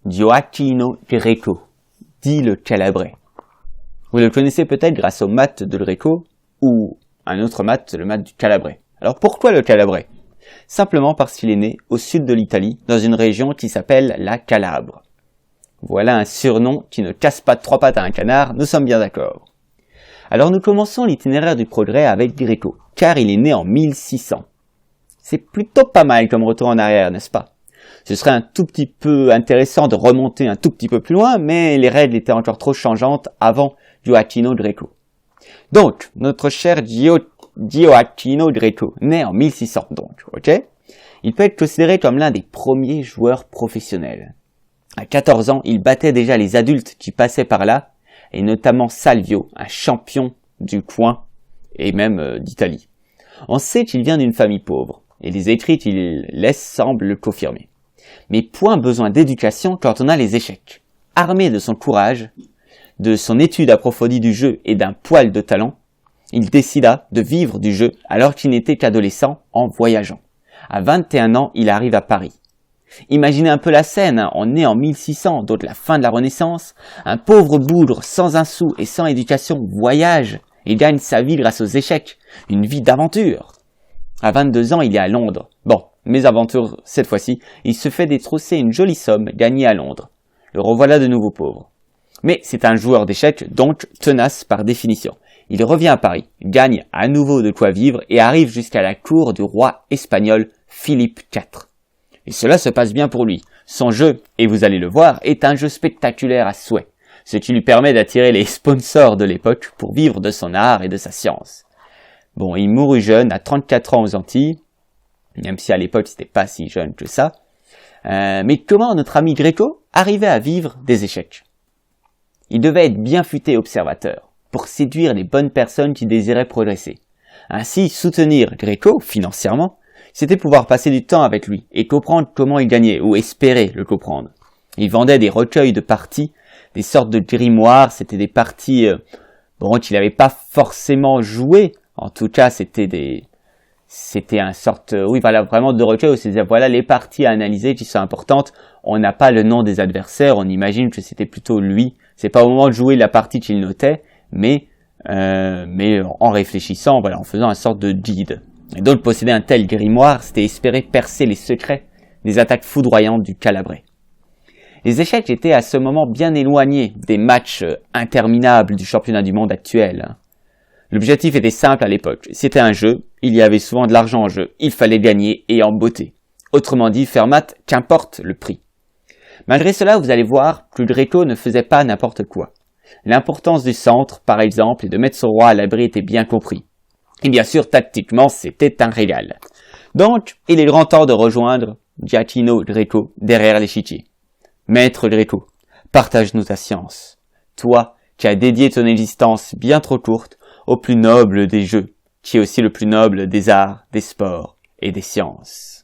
Gioacchino Greco, dit le Calabrais. Vous le connaissez peut-être grâce au maths de Greco ou un autre maths, le maths du Calabrais. Alors pourquoi le Calabrais? Simplement parce qu'il est né au sud de l'Italie, dans une région qui s'appelle la Calabre. Voilà un surnom qui ne casse pas de trois pattes à un canard, nous sommes bien d'accord. Alors nous commençons l'itinéraire du progrès avec Greco, car il est né en 1600. C'est plutôt pas mal comme retour en arrière, n'est-ce pas? Ce serait un tout petit peu intéressant de remonter un tout petit peu plus loin, mais les règles étaient encore trop changeantes avant Gioacchino Greco. Donc, notre cher Gioacchino Greco, né en 1600 donc, ok? Il peut être considéré comme l'un des premiers joueurs professionnels. À 14 ans, il battait déjà les adultes qui passaient par là, et notamment Salvio, un champion du coin, et même d'Italie. On sait qu'il vient d'une famille pauvre, et les écrits qu'il laisse semblent le confirmer. Mais point besoin d'éducation quand on a les échecs. Armé de son courage, de son étude approfondie du jeu et d'un poil de talent, il décida de vivre du jeu alors qu'il n'était qu'adolescent en voyageant. À 21 ans, il arrive à Paris. Imaginez un peu la scène, hein. On est en 1600, donc la fin de la Renaissance. Un pauvre bougre sans un sou et sans éducation voyage et gagne sa vie grâce aux échecs. Une vie d'aventure. À 22 ans, il est à Londres. Bon, mésaventure cette fois-ci, il se fait détrousser une jolie somme gagnée à Londres. Le revoilà de nouveau pauvre. Mais c'est un joueur d'échecs, donc tenace par définition. Il revient à Paris, gagne à nouveau de quoi vivre et arrive jusqu'à la cour du roi espagnol Philippe IV. Et cela se passe bien pour lui. Son jeu, et vous allez le voir, est un jeu spectaculaire à souhait, ce qui lui permet d'attirer les sponsors de l'époque pour vivre de son art et de sa science. Bon, il mourut jeune, à 34 ans aux Antilles, même si à l'époque c'était pas si jeune que ça. Mais comment notre ami Greco arrivait à vivre des échecs? Il devait être bien futé observateur, pour séduire les bonnes personnes qui désiraient progresser. Ainsi, soutenir Greco, financièrement, c'était pouvoir passer du temps avec lui et comprendre comment il gagnait, ou espérer le comprendre. Il vendait des recueils de parties, des sortes de grimoires, c'était des parties qu'il n'avait pas forcément jouées. En tout cas, c'était un sorte, vraiment de recueil où c'est voilà les parties à analyser qui sont importantes. On n'a pas le nom des adversaires, on imagine que c'était plutôt lui. C'est pas au moment de jouer la partie qu'il notait, mais en réfléchissant, en faisant une sorte de guide. Et donc posséder un tel grimoire, c'était espérer percer les secrets des attaques foudroyantes du Calabrais. Les échecs étaient à ce moment bien éloignés des matchs interminables du championnat du monde actuel. L'objectif était simple à l'époque. C'était un jeu, il y avait souvent de l'argent en jeu, il fallait gagner et en beauté. Autrement dit, faire mat, qu'importe le prix. Malgré cela, vous allez voir que Greco ne faisait pas n'importe quoi. L'importance du centre, par exemple, et de mettre son roi à l'abri était bien compris. Et bien sûr, tactiquement, c'était un régal. Donc, il est grand temps de rejoindre Gioacchino Greco derrière l'échiquier. Maître Greco, partage-nous ta science. Toi, qui as dédié ton existence bien trop courte au plus noble des jeux, qui est aussi le plus noble des arts, des sports et des sciences.